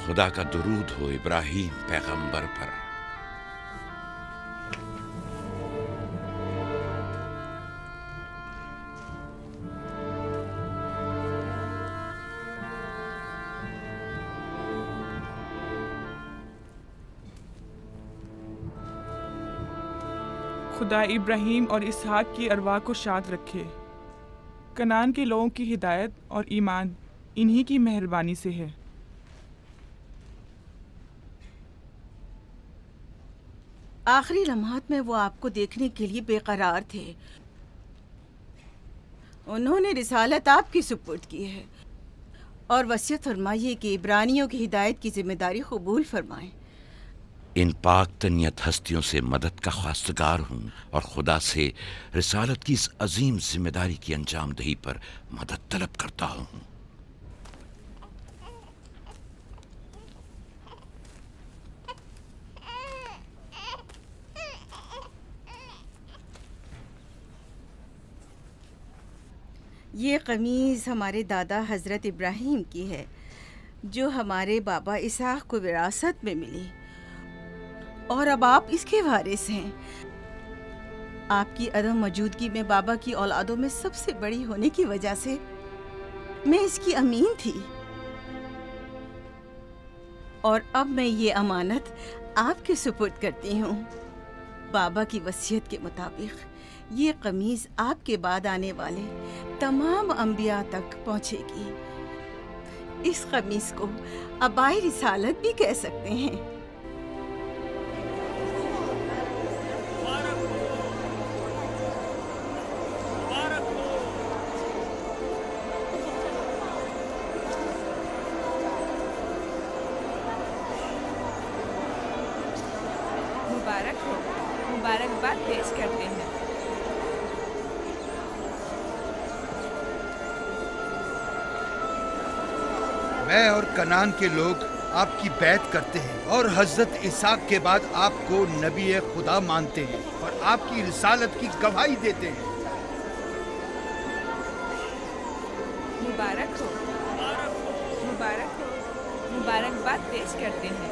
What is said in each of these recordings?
खुदा का दुरूद हो इब्राहीम पैगंबर पर। खुदा इब्राहीम और इसहाक की अरवाह को शाद रखे। कनान के लोगों की हिदायत और ईमान इन्हीं की मेहरबानी से है। आखिरी लम्हात में वो आपको देखने के लिए बेकरार थे। उन्होंने रिसालत आपकी सुपुर्द की है और वसीयत फरमाइए कि इब्रानियों की हिदायत की जिम्मेदारी कबूल फरमाएं। इन पाक तनियत हस्तियों से मदद का ख्वास्तगार हूँ और खुदा से रिसालत की इस अजीम जिम्मेदारी की अंजाम दही पर मदद तलब करता हूँ। ये कमीज़ हमारे दादा हज़रत इब्राहीम की है, जो हमारे बाबा इसहाक को विरासत में मिली, और अब आप इसके वारिस हैं। आपकी अदम मौजूदगी में बाबा की औलादों में सबसे बड़ी होने की वजह से मैं इसकी अमीन थी, और अब मैं ये अमानत आपके सुपुर्द करती हूँ। बाबा की वसीयत के मुताबिक ये कमीज आपके बाद आने वाले तमाम अंबिया तक पहुँचेगी। इस कमीज को अबाई रिसालत भी कह सकते हैं। मुबारक हो, मुबारकबाद पेश करते हैं। मैं और कनान के लोग आपकी बैत करते हैं और हजरत इसहाक के बाद आपको नबी खुदा मानते हैं और आपकी रिसालत की गवाही देते हैं। मुबारक हो, मुबारक हो, मुबारकबाद पेश करते हैं।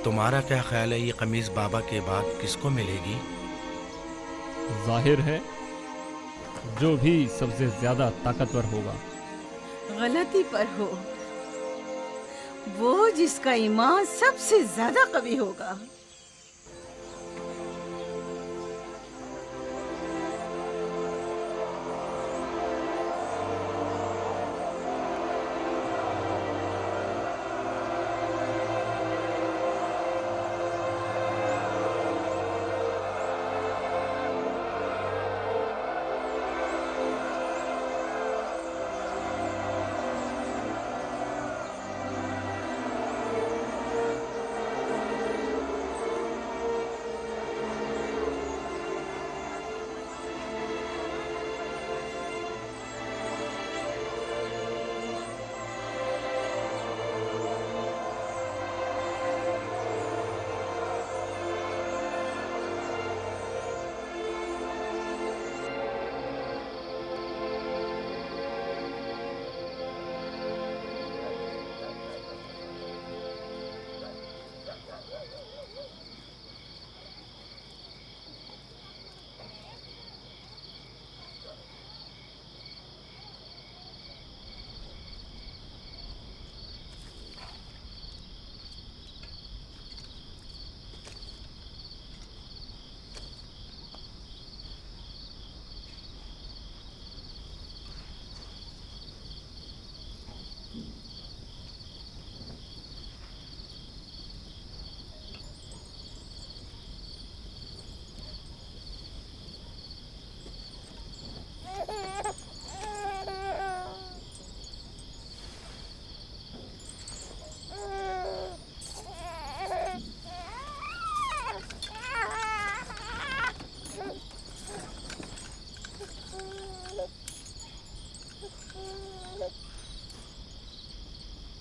तुम्हारा क्या ख्याल है, ये कमीज बाबा के बाद किसको मिलेगी? जाहिर है जो भी सबसे ज्यादा ताकतवर होगा। गलती पर हो, वो जिसका ईमान सबसे ज्यादा कवी होगा।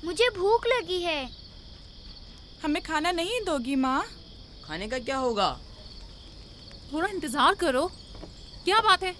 मुझे भूख लगी है। हमें खाना नहीं दोगी माँ? खाने का क्या होगा? थोड़ा इंतजार करो। क्या बात है?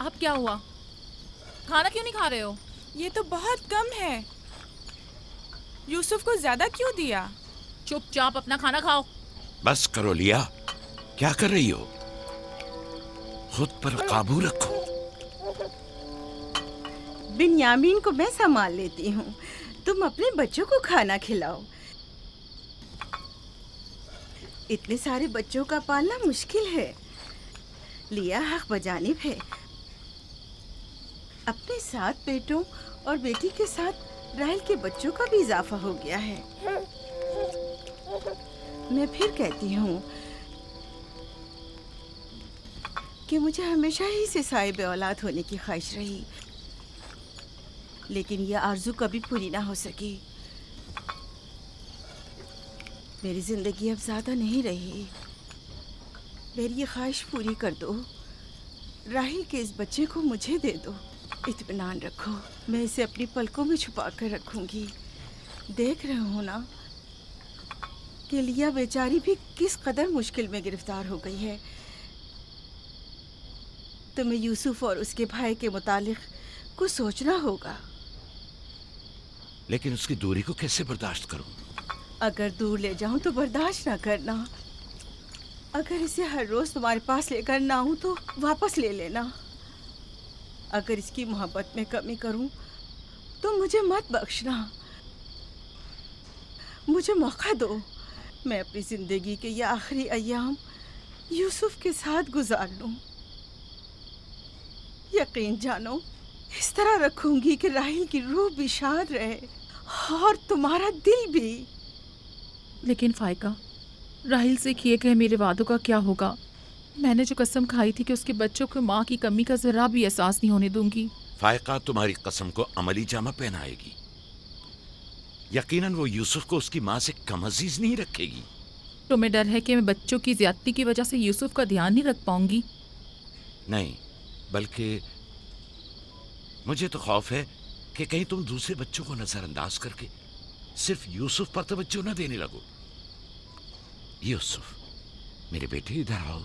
अब क्या हुआ? खाना क्यों नहीं खा रहे हो? ये तो बहुत कम है। यूसुफ को ज्यादा क्यों दिया? चुपचाप अपना खाना खाओ। बस करो लिया, क्या कर रही हो? खुद पर काबू रखो। बिन्यामीन को मैं संभाल लेती हूँ, तुम अपने बच्चों को खाना खिलाओ। इतने सारे बच्चों का पालना मुश्किल है। लिया हक बजानिब है। अपने 7 बेटों और बेटी के साथ राहेल के बच्चों का भी इजाफा हो गया है। मैं फिर कहती हूँ कि मुझे हमेशा ही से साहिब औलाद होने की ख्वाहिश रही, लेकिन यह आरज़ू कभी पूरी ना हो सकी। मेरी जिंदगी अब ज़्यादा नहीं रही। मेरी ये ख्वाहिश पूरी कर दो। राहिल के इस बच्चे को मुझे दे दो। इत्मीनान रखो, मैं इसे अपनी पलकों में छुपा कर रखूंगी। देख रहे हो ना कि लिया बेचारी भी किस कदर मुश्किल में गिरफ्तार हो गई है। तुम्हें यूसुफ और उसके भाई के मुतालिक कुछ सोचना होगा। लेकिन उसकी दूरी को कैसे बर्दाश्त करूं? अगर दूर ले जाऊं तो बर्दाश्त ना करना। अगर इसे हर रोज तुम्हारे पास लेकर ना आऊं तो वापस ले लेना। अगर इसकी मोहब्बत में कमी करूं तो मुझे मत बख्शना। मुझे मौका दो, मैं अपनी जिंदगी के ये आखिरी अय्याम यूसुफ के साथ गुजार लूं। यकीन जानो, इस तरह रखूंगी कि राहिल की रूह भी शाद रहे और तुम्हारा दिल भी। लेकिन फाइका, राहिल से किए गए मेरे वादों का क्या होगा? मैंने जो कसम खाई थी कि उसके बच्चों को माँ की कमी का जरा भी एहसास नहीं होने दूंगी। फायका तुम्हारी कसम को अमली जामा पहनाएगी। यकीनन वो यूसुफ को उसकी माँ से कम अजीज नहीं रखेगी। तुम्हें डर है कि मैं बच्चों की ज्यादती की वजह से यूसुफ का ध्यान नहीं रख पाऊंगी? नहीं, बल्कि मुझे तो खौफ है कि कहीं तुम दूसरे बच्चों को नजरअंदाज करके सिर्फ यूसुफ पर तवज्जो न देने लगो। यूसुफ, मेरे बेटे, इधर आओ।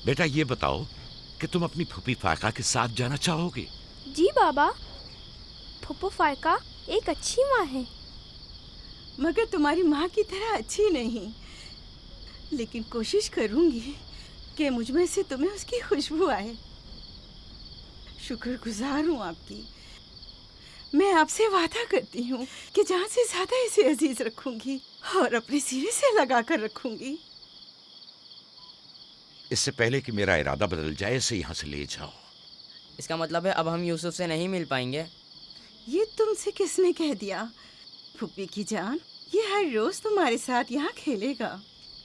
बेटा, ये बताओ कि तुम अपनी फूफी फायका के साथ जाना चाहोगे? जी बाबा, फूफो फायका एक अच्छी माँ है। मगर तुम्हारी माँ की तरह अच्छी नहीं, लेकिन कोशिश करूंगी कि मुझ में से तुम्हें उसकी खुशबू आए। शुक्रगुजार हूँ आपकी। मैं आपसे वादा करती हूँ कि जान से ज्यादा इसे अजीज रखूंगी और अपने सीने से लगा कर रखूंगी। इससे पहले कि मेरा इरादा बदल जाए, इसे यहाँ से ले जाओ। इसका मतलब है अब हम यूसुफ से नहीं मिल पाएंगे? ये तुमसे किसने कह दिया? फूफी की जान, ये हर रोज तुम्हारे साथ यहाँ खेलेगा।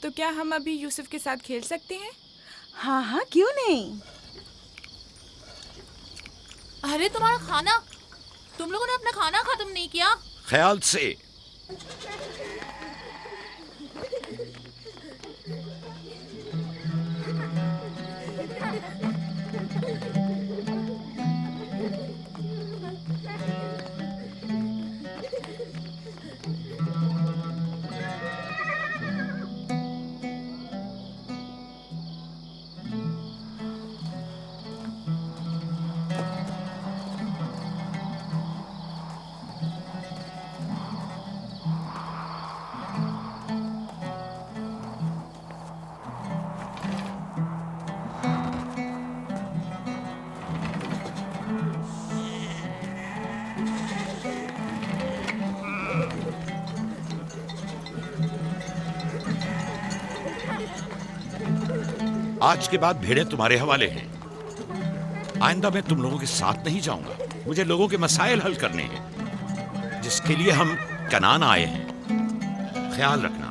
तो क्या हम अभी यूसुफ के साथ खेल सकते हैं? हाँ हाँ, क्यों नहीं। अरे तुम्हारा खाना, तुम लोगों ने अपना खाना खत्म नहीं किया? ख्याल से। आज के बाद भेड़ें तुम्हारे हवाले हैं। आइंदा मैं तुम लोगों के साथ नहीं जाऊंगा। मुझे लोगों के मसाइल हल करने हैं, जिसके लिए हम कनान आए हैं। ख्याल रखना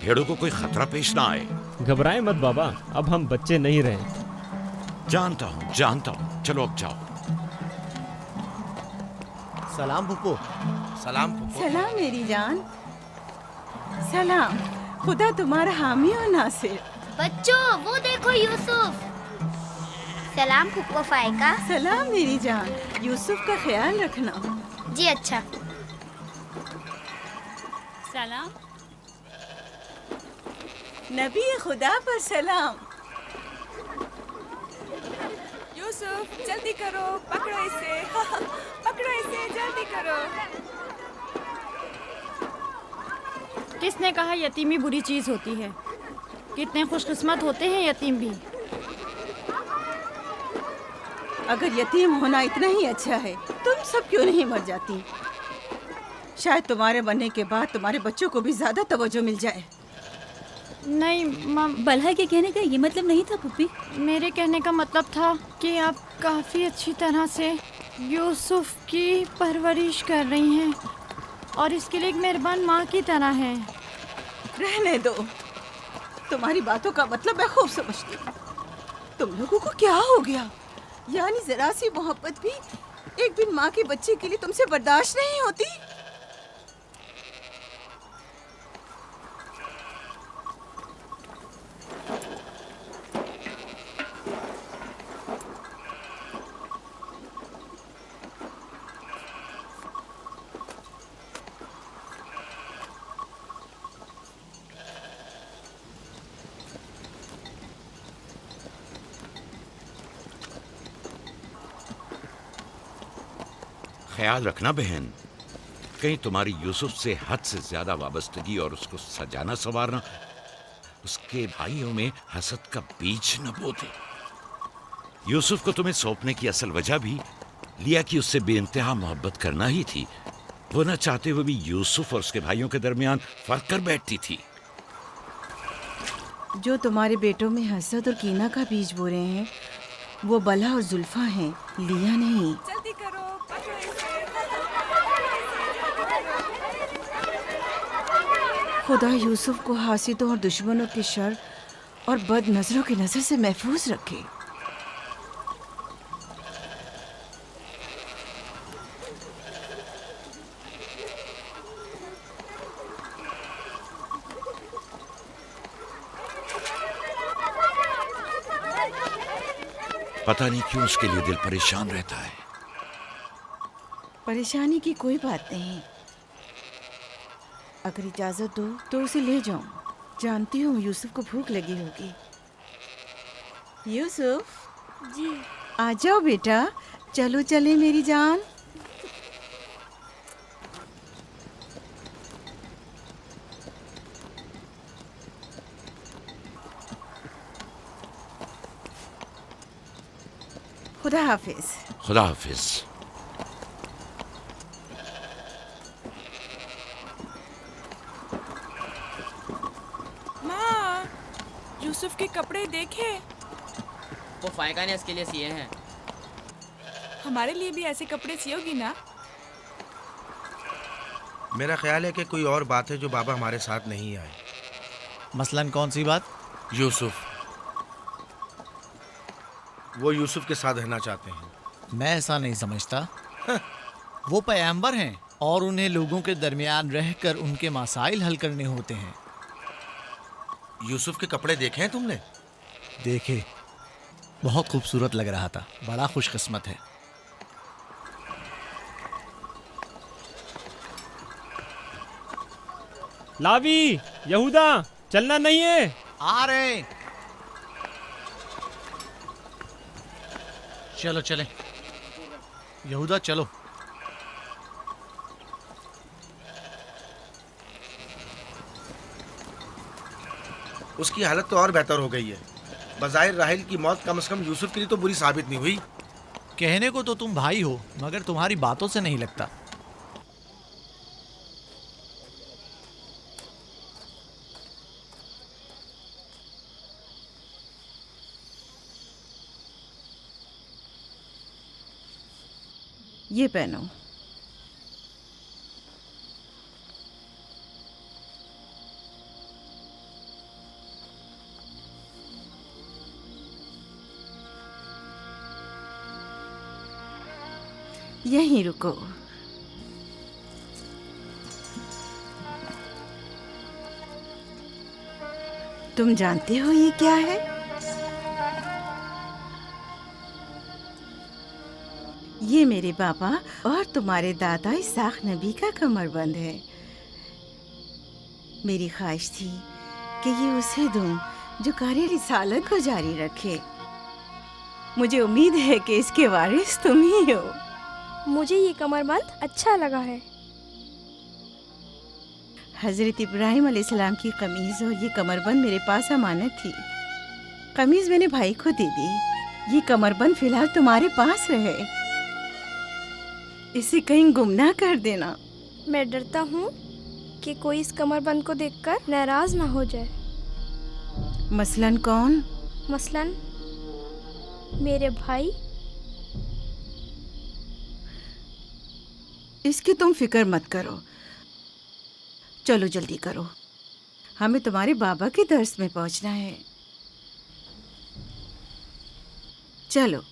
भेड़ों को कोई खतरा पेश ना आए। घबराए मत बाबा, अब हम बच्चे नहीं रहे। जानता हूँ। चलो अब जाओ। सलाम फुप्पो। सलाम फुप्पो। सलाम मेरी जान। सलाम। खुदा तुम्हारा हामी और नासिर। बच्चों वो देखो यूसुफ। सलाम फुप्पो फाइका। सलाम मेरी जान। यूसुफ का ख्याल रखना। जी अच्छा। सलाम। नबी खुदा पर सलाम। यूसुफ जल्दी करो, पकड़ो इसे। पकड़ो इसे, जल्दी करो। किसने कहा यतीमी बुरी चीज होती है? कितने खुशकिस्मत होते हैं यतीम भी। अगर यतीम होना इतना ही अच्छा है, तुम सब क्यों नहीं मर जाती? शायद तुम्हारे बनने के बाद तुम्हारे बच्चों को भी ज्यादा तवज्जो मिल जाए। नहीं मम, बलहा के कहने का ये मतलब नहीं था पुप्पी। मेरे कहने का मतलब था कि आप काफ़ी अच्छी तरह से यूसुफ की परवरिश कर रही हैं और इसके लिए एक मेहरबान माँ की तरह हैं। रहने दो, तुम्हारी बातों का मतलब मैं खूब समझती हूँ। तुम लोगों को क्या हो गया? यानी जरा सी मोहब्बत भी एक बिन माँ के बच्चे के लिए तुमसे बर्दाश्त नहीं होती? ख्याल रखना बहन, कहीं तुम्हारी यूसुफ से हद से ज्यादा वाबस्तगी और उसको सजाना संवारना उसके भाइयों में हसद का बीज न बो दे। यूसुफ को तुम्हें सौंपने की असल वजह भी लिया कि उससे बेइंतहा मोहब्बत करना ही थी। वो न चाहते हुए भी यूसुफ और उसके भाइयों के दरमियान फर्क कर बैठती थी। जो तुम्हारे बेटों में हसद और कीना का बीज बो रहे हैं, वो बला और जुल्फा हैं, लिया नहीं। जल्दी करो, पकड़ो इसे। खुदा यूसुफ को हासिदों और दुश्मनों के शर और बद नजरों की नजर से महफूज रखे। पता नहीं क्यों उसके लिए दिल परेशान रहता है। परेशानी की कोई बात नहीं। अगर इजाजत दो तो उसे ले जाऊं। जानती हूँ यूसुफ को भूख लगी होगी। यूसुफ जी आ जाओ बेटा, चलो चले मेरी जान। खुदा हाफिज। खुदा हाफिज। माँ, यूसुफ के कपड़े देखे। वो फायका ने इसके लिए सिए हैं। हमारे लिए भी ऐसे कपड़े सियोगी ना? मेरा ख्याल है कि कोई और बात है जो बाबा हमारे साथ नहीं आए। मसलन कौन सी बात? यूसुफ। वो यूसुफ के साथ रहना चाहते हैं। मैं ऐसा नहीं समझता। वो पैगंबर हैं और उन्हें लोगों के दरमियान रहकर उनके मसाइल हल करने होते हैं। यूसुफ के कपड़े देखे हैं तुमने? देखे, बहुत खूबसूरत लग रहा था। बड़ा खुशकिस्मत है। लावी, यहूदा, चलना नहीं है। आ रहे। चलो चले यहूदा, चलो। उसकी हालत तो और बेहतर हो गई है। बज़ाहिर राहिल की मौत कम से कम यूसुफ के लिए तो बुरी साबित नहीं हुई। कहने को तो तुम भाई हो, मगर तुम्हारी बातों से नहीं लगता। ये पहनो। यहीं रुको। तुम जानते हो ये क्या है? ये मेरे बाबा और तुम्हारे दादा इसाक नबी का कमरबंद है। मेरी ख्वाहिश थी कि ये उसे दूं जो कार्य रिसालत को जारी रखे। मुझे उम्मीद है कि इसके वारिस तुम ही हो। मुझे ये कमरबंद अच्छा लगा है। हजरत इब्राहिम अलैहिस्सलाम की कमीज और ये कमरबंद मेरे पास अमानत थी। कमीज मैंने भाई को दे दी। ये कमरबंद फिलहाल तुम्हारे पास रहे। इसे कहीं गुम ना कर देना। मैं डरता हूँ कि कोई इस कमरबंद को देखकर नाराज ना हो जाए। मसलन कौन? मसलन मेरे भाई। इसकी तुम फिक्र मत करो। चलो जल्दी करो, हमें तुम्हारे बाबा के दर्स में पहुंचना है। चलो।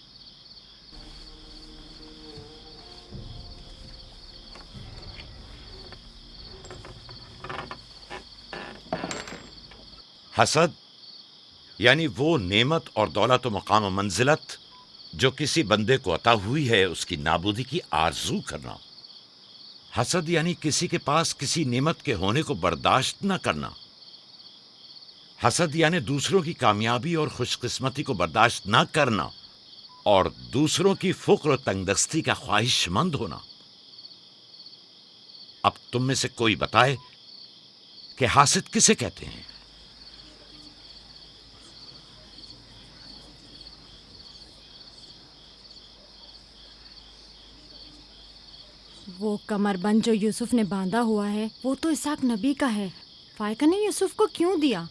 हसद यानी वो नेमत और दौलत व मकाम व मंजिलत जो किसी बंदे को अता हुई है, उसकी नाबूदी की आरजू करना। हसद यानी किसी के पास किसी नेमत के होने को बर्दाश्त न करना। हसद यानी दूसरों की कामयाबी और खुशकिस्मती को बर्दाश्त न करना और दूसरों की फुक्र और तंगदस्ती का ख्वाहिशमंद होना। अब तुम में से कोई बताए कि हासिद किसे कहते हैं? वो कमरबंद जो यूसुफ ने बांधा हुआ है वो तो इसाक नबी का है। फायका ने यूसुफ को क्यों दिया?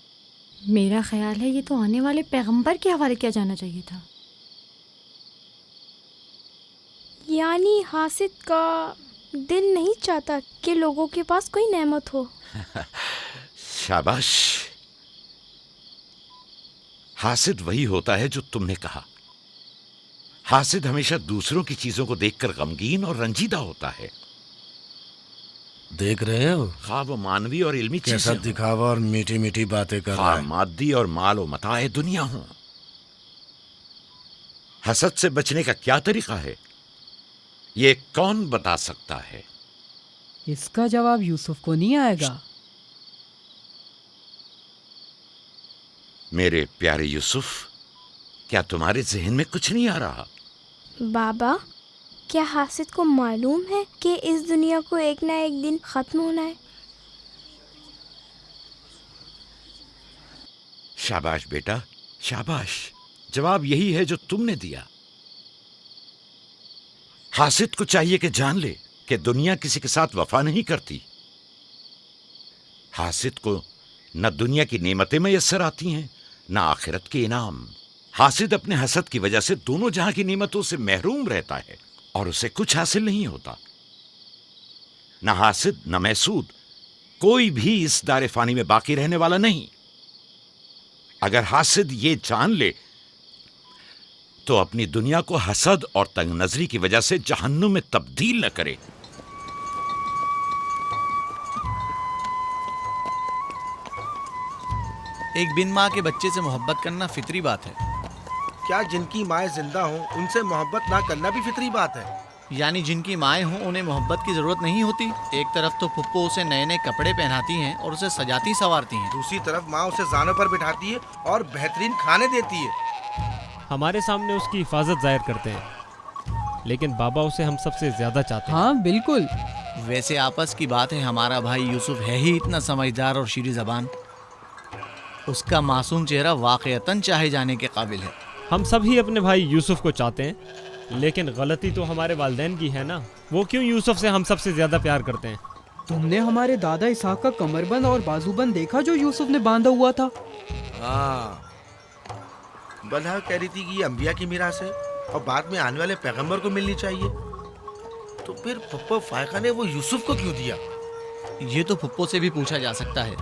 मेरा ख्याल है ये तो आने वाले पैगंबर के हवाले किया जाना चाहिए था। यानी हासिद का दिल नहीं चाहता कि लोगों के पास कोई नेमत हो। शाबाश। हासिद वही होता है जो तुमने कहा। हासिद हमेशा दूसरों की चीजों को देखकर गमगीन और रंजीदा होता है। देख रहे हो खा वो मानवी और इल्मी कैसा चीजें दिखावा और मीठी मीठी बातें कर रहा है। मादी और माल व मताए दुनिया हो। हसद से बचने का क्या तरीका है, ये कौन बता सकता है? इसका जवाब यूसुफ को नहीं आएगा। मेरे प्यारे यूसुफ, क्या तुम्हारे जहन में कुछ नहीं आ रहा? बाबा, क्या हासिद को मालूम है कि इस दुनिया को एक ना एक दिन खत्म होना है? शाबाश बेटा, शाबाश। जवाब यही है जो तुमने दिया। हासिद को चाहिए कि जान ले कि दुनिया किसी के साथ वफा नहीं करती। हासिद को न दुनिया की नेमतें मैसर आती हैं, न आखिरत के इनाम। हासिद अपने हसद की वजह से दोनों जहां की नेमतों से महरूम रहता है और उसे कुछ हासिल नहीं होता। न हासिद न महसूद, कोई भी इस दारे फानी में बाकी रहने वाला नहीं। अगर हासिद ये जान ले तो अपनी दुनिया को हसद और तंग नजरी की वजह से जहन्नुम में तब्दील न करे। एक बिन माँ के बच्चे से मोहब्बत करना फितरी बात है। क्या जिनकी माएँ जिंदा हों उनसे मोहब्बत ना करना भी फितरी बात है? यानी जिनकी माएँ हों उन्हें मोहब्बत की जरूरत नहीं होती। एक तरफ तो पुप्पो उसे नए नए कपड़े पहनाती हैं और उसे सजाती संवारती हैं, दूसरी तरफ माँ उसे जानों पर बिठाती है और बेहतरीन खाने देती है। हमारे सामने उसकी हिफाजत जाहिर करते हैं, लेकिन बाबा उसे हम सबसे ज्यादा चाहते हैं। हाँ बिल्कुल। वैसे आपस की बात है, हमारा भाई यूसुफ है ही इतना समझदार और शीरी ज़बान। उसका मासूम चेहरा वाकईतन चाहे जाने के काबिल है। हम सभी अपने भाई यूसुफ को चाहते हैं, लेकिन गलती तो हमारे वालिदैन की है ना। वो क्यों यूसुफ से हम सबसे ज्यादा प्यार करते हैं? तुमने हमारे दादा इसाक का कमरबंद और बाजूबंद देखा जो यूसुफ ने बांधा हुआ था? हाँ, बल्हा कह रही थी कि ये अंबिया की मीरास है और बाद में आने वाले पैगंबर को मिलनी चाहिए। तो फिर फुप्पो फायका ने वो यूसुफ को क्यों दिया? ये तो फुप्पो से भी पूछा जा सकता है।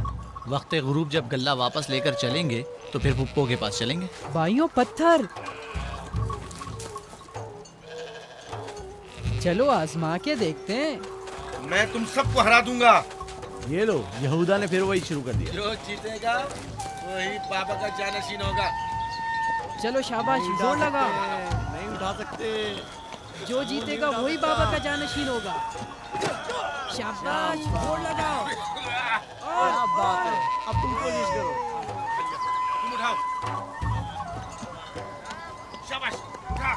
वक्त गुरूब जब गल्ला वापस लेकर चलेंगे तो फिर फुप्पो के पास चलेंगे। भाइयों पत्थर, चलो आजमा के देखते हैं। मैं तुम सबको हरा दूंगा। ये लो, यहूदा ने फिर वही शुरू कर दिया। जो जीतेगा वही बाबा का जानशीन होगा। चलो शाबाश, जोर लगाओ। नहीं उठा सकते। जो जीतेगा वही बाबा का जानशीन होगा। शाबाश, जोर लगाओ। क्या बात है, अब तुम कोशिश करो। तुम उठाओ। शाबाश, उठा।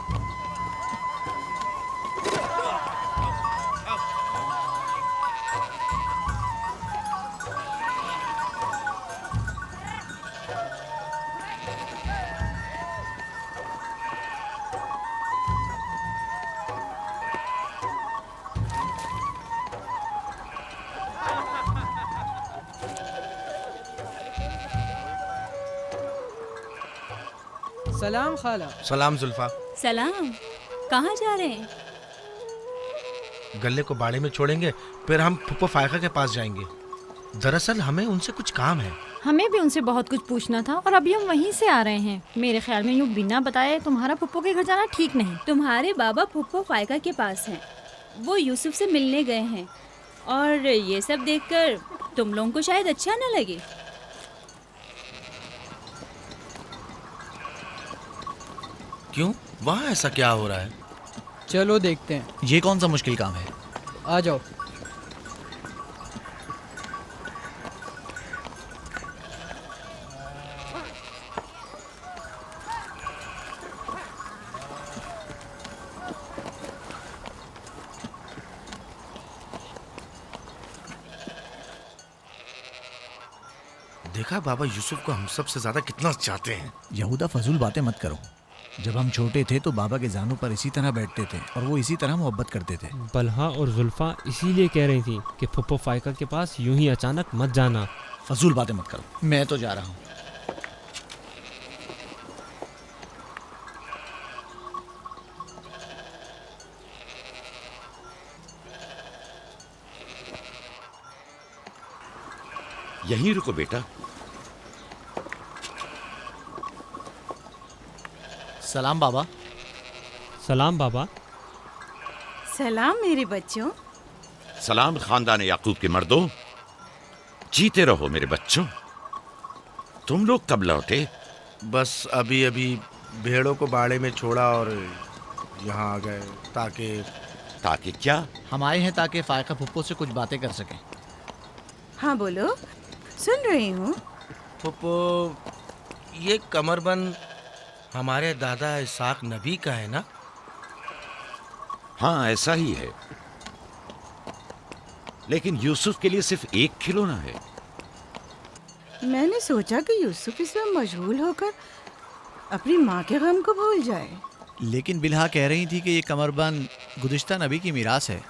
सलाम खाला। सलाम जुल्फा। सलाम। कहाँ जा रहे हैं? गल्ले को बाड़े में छोड़ेंगे, फिर हम फुप्पो फायका के पास जाएंगे। दरअसल हमें उनसे कुछ काम है। हमें भी उनसे बहुत कुछ पूछना था और अभी हम वहीं से आ रहे हैं। मेरे ख्याल में यूँ बिना बताए तुम्हारा फुप्पो के घर जाना ठीक नहीं। तुम्हारे बाबा फुप्पो फायका के पास हैं। वो यूसुफ से मिलने गए हैं और ये सब देखकर तुम लोगों को शायद अच्छा न लगे। क्यों? वहाँ ऐसा क्या हो रहा है? चलो देखते हैं। ये कौन सा मुश्किल काम है? आ जाओ। देखा बाबा यूसुफ को हम सबसे ज्यादा कितना चाहते हैं। यहूदा फजूल बातें मत करो। जब हम छोटे थे तो बाबा के जानों पर इसी तरह बैठते थे और वो इसी तरह मोहब्बत करते थे। बलहा और जुल्फा इसीलिए कह रही थी कि फुप्पो फायका के पास यूं ही अचानक मत जाना। फजूल बातें मत करो, मैं तो जा रहा हूँ। यहीं रुको बेटा। सलाम बाबा। सलाम बाबा। सलाम मेरे बच्चों। सलाम खानदान याकूब के मर्दों। जीते रहो मेरे बच्चों। तुम लोग कब लौटे? बस अभी अभी भेड़ों को बाड़े में छोड़ा और यहाँ आ गए। ताकि क्या? हम आए हैं ताकि फायका फुप्पो से कुछ बातें कर सकें। हाँ बोलो, सुन रही हूँ। फुप्पो, ये कमरबंद हमारे दादा इसाक नबी का है ना? हाँ ऐसा ही है, लेकिन यूसुफ के लिए सिर्फ एक खिलौना है। मैंने सोचा कि यूसुफ इसमें मशगूल होकर अपनी माँ के गम को भूल जाए। लेकिन बिलहा कह रही थी कि ये कमरबंद गुज़िश्ता नबी की मीरास है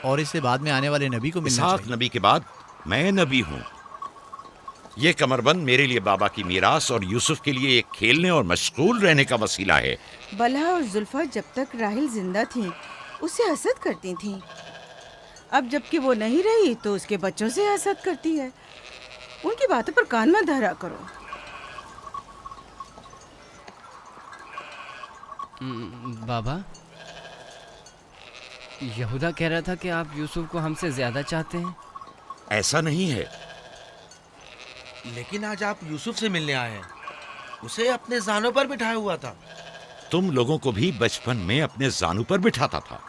और इससे बाद में आने वाले नबी को मिलना चाहिए। इसाक नबी के बाद मैं नबी हूँ। ये कमरबंद मेरे लिए बाबा की मीरास और यूसुफ के लिए एक खेलने और मशगूल रहने का वसीला है। बलहा और जुल्फा जब तक राहिल जिंदा थी उससे हसद करती थीं। अब जबकि वो नहीं रही तो उसके बच्चों से हसद करती है। उनकी बातों पर कान मत धरा करो। बाबा, यहूदा कह रहा था कि आप यूसुफ को हमसे ज्यादा चाहते हैं। ऐसा नहीं है। लेकिन आज आप यूसुफ से मिलने आए हैं। उसे अपने जानों पर बिठाया हुआ था। तुम लोगों को भी बचपन में अपने जानू पर बिठाता था।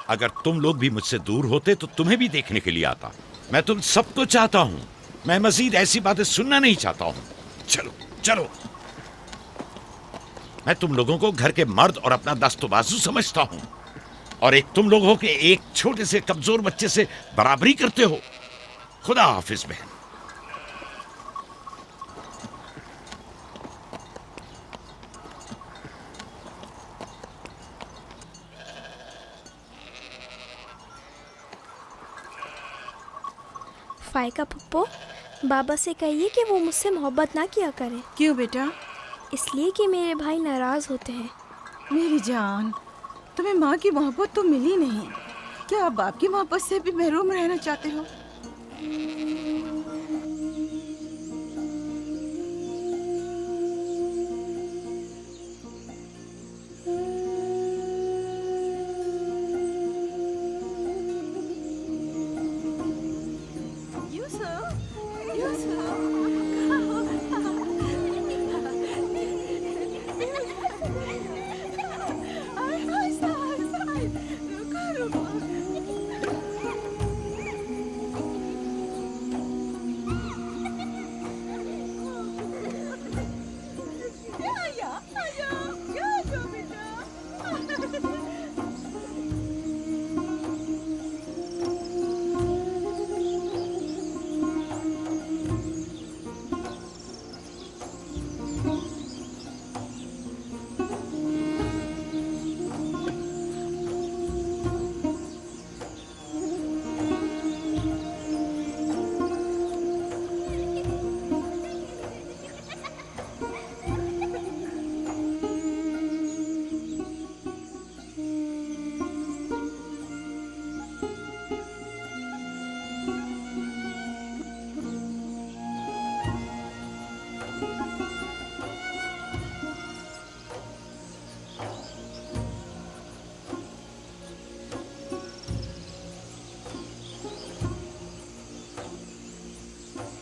अगर तुम लोग भी मुझसे दूर होते तो तुम्हें भी देखने के लिए आता। मैं तुम सबको चाहता हूँ। मैं मजीद ऐसी बातें सुनना नहीं चाहता हूँ। चलो चलो। मैं तुम लोगों को घर के मर्द और अपना दस्तबाजू समझता हूँ, और एक तुम लोग हो कि एक छोटे से कमजोर बच्चे से बराबरी करते हो। खुदा हाफिज बहन। फायका पप्पो, बाबा से कहिए कि वो मुझसे मोहब्बत ना किया करे। क्यों बेटा? इसलिए कि मेरे भाई नाराज होते हैं। मेरी जान, तुम्हें माँ की मोहब्बत तो मिली नहीं। क्या आप बाप की मोहब्बत से भी महरूम रहना चाहते हो?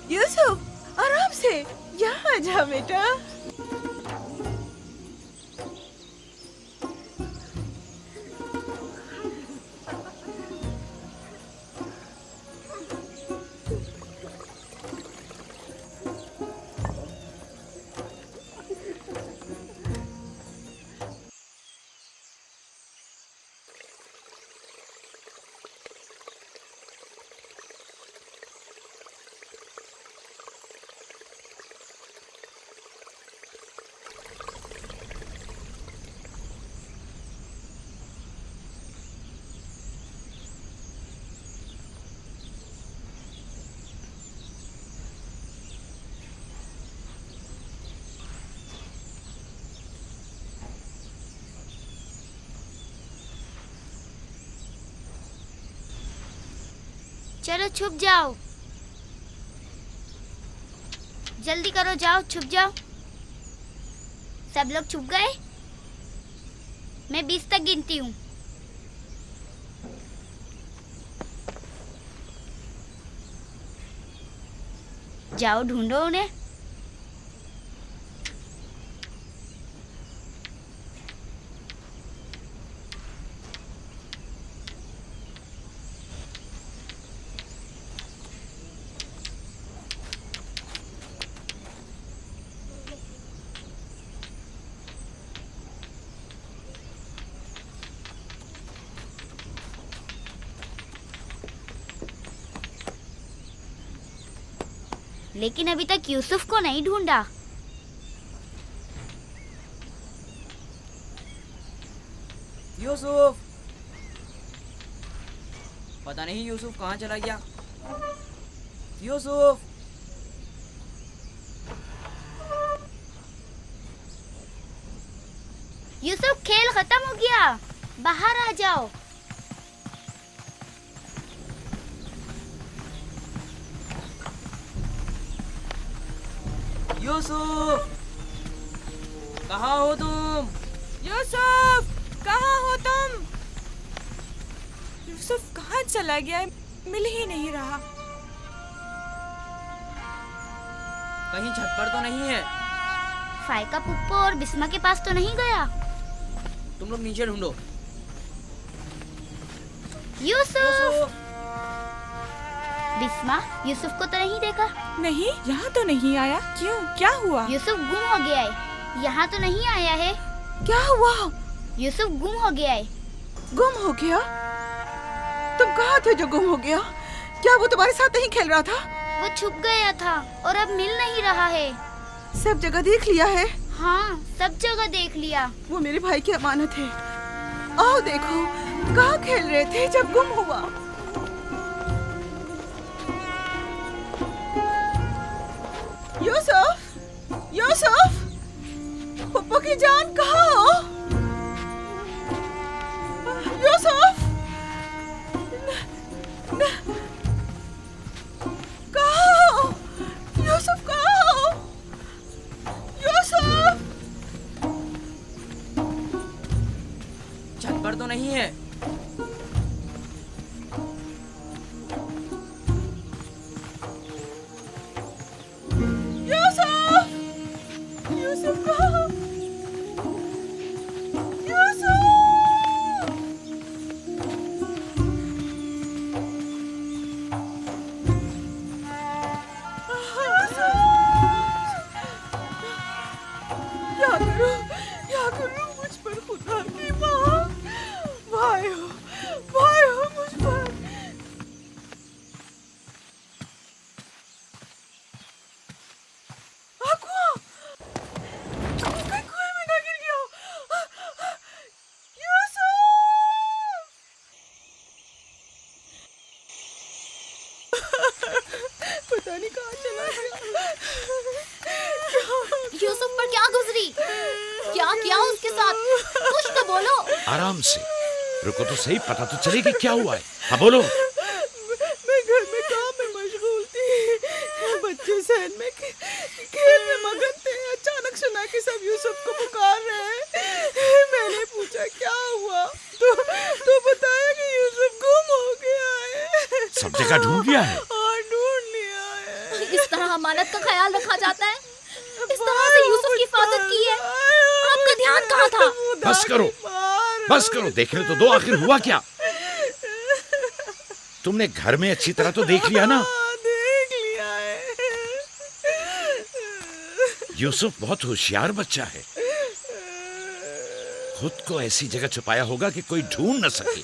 यूसुफ, आराम से, यहाँ आ जा बेटा। चलो छुप जाओ, जल्दी करो, जाओ छुप जाओ। सब लोग छुप गए? मैं 20 तक गिनती हूँ। जाओ ढूंढो उन्हें। लेकिन अभी तक यूसुफ को नहीं ढूंढा। यूसुफ, पता नहीं यूसुफ कहाँ चला गया। यूसुफ, यूसुफ, खेल खत्म हो गया, बाहर आ जाओ। यूसुफ, कहाँ हो तुम? यूसुफ, कहाँ हो तुम? यूसुफ कहाँ चला गया है? मिल ही नहीं रहा। कहीं छत पर तो नहीं है? फाइका पुप्पो और बिस्मा के पास तो नहीं गया? तुम लोग नीचे ढूंढो। यूसुफ! बिस्मा, यूसुफ को तो नहीं देखा? नहीं, यहाँ तो नहीं आया। क्यों, क्या हुआ? यूसुफ गुम हो गया है, यहाँ तो नहीं आया है। क्या हुआ? यूसुफ गुम हो गया है। गुम हो गया? तुम कहाँ थे जो गुम हो गया? क्या वो तुम्हारे साथ नहीं खेल रहा था? वो छुप गया था और अब मिल नहीं रहा है। सब जगह देख लिया है? हाँ, सब जगह देख लिया। वो मेरे भाई की अमानत है। आओ देखो, कहाँ खेल रहे थे जब गुम हुआ? यूसुफ, यूसुफ, पप्पू की जान कहाँ हो? यूसुफ, छत पर तो नहीं है? यूसुफ! यूसुफ कहाँ? यूसुफ! क्या करूं मुझ पर खुदा की माँ, भाई हो मुझ पर। कुएं में ना गिर गया। यूसुफ! पता नहीं कहाँ चला गया। यूसुफ पर क्या गुजरी? क्या किया उसके साथ? कुछ तो बोलो। आराम से रुको तो सही, पता तो चले कि क्या हुआ है। हाँ बोलो। मैं घर में काम में मशगूल थी, बच्चे सहन में खेल में मगन थे। अचानक सुना कि सब यूसुफ को पुकार रहे हैं। मैंने पूछा क्या हुआ, तो बताया कि यूसुफ गुम हो गया है। सब जगह ढूंढ लिया है? हाँ, ढूंढ लिया है। इस तरह अमानत का ख्याल रखा जाता है? इस तरह से यूसुफ की हिफाजत की है? आपका ध्यान कहाँ था? बस करो, देखने तो दो, आखिर हुआ क्या? तुमने घर में अच्छी तरह तो देख लिया ना? देख लिया है। यूसुफ बहुत होशियार बच्चा है, खुद को ऐसी जगह छुपाया होगा कि कोई ढूंढ न सके।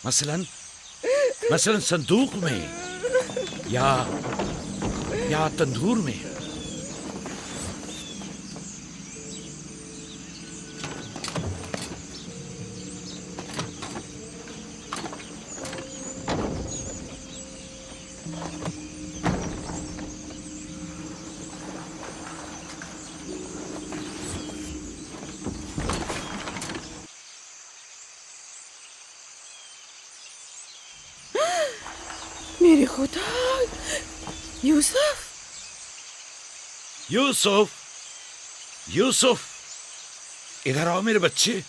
मसलन संदूक में या तंदूर में। मेरे खुदा, यूसुफ! यूसुफ, इधर आओ मेरे बच्चे।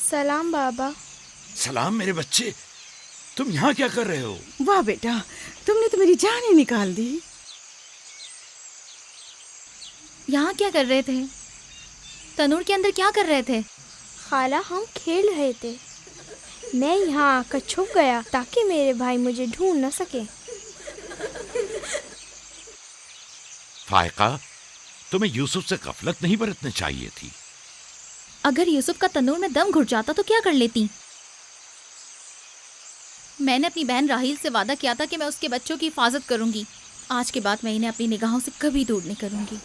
सलाम बाबा। सलाम मेरे बच्चे, तुम यहाँ क्या कर रहे हो? वाह बेटा, तुमने तो मेरी जान ही निकाल दी। यहाँ क्या कर रहे थे? तनूर के अंदर क्या कर रहे थे? खाला, हम खेल रहे थे। मैं यहाँ आकर छुप गया ताकि मेरे भाई मुझे ढूंढ न सके। फायका, तुम्हें यूसुफ से गफलत नहीं बरतनी चाहिए थी। अगर यूसुफ का तनूर में दम घुट जाता तो क्या कर लेती? मैंने अपनी बहन राहील से वादा किया था कि मैं उसके बच्चों की हिफाजत करूंगी। आज के बाद मैं इन्हें अपनी निगाहों से कभी दूर नहीं करूंगी।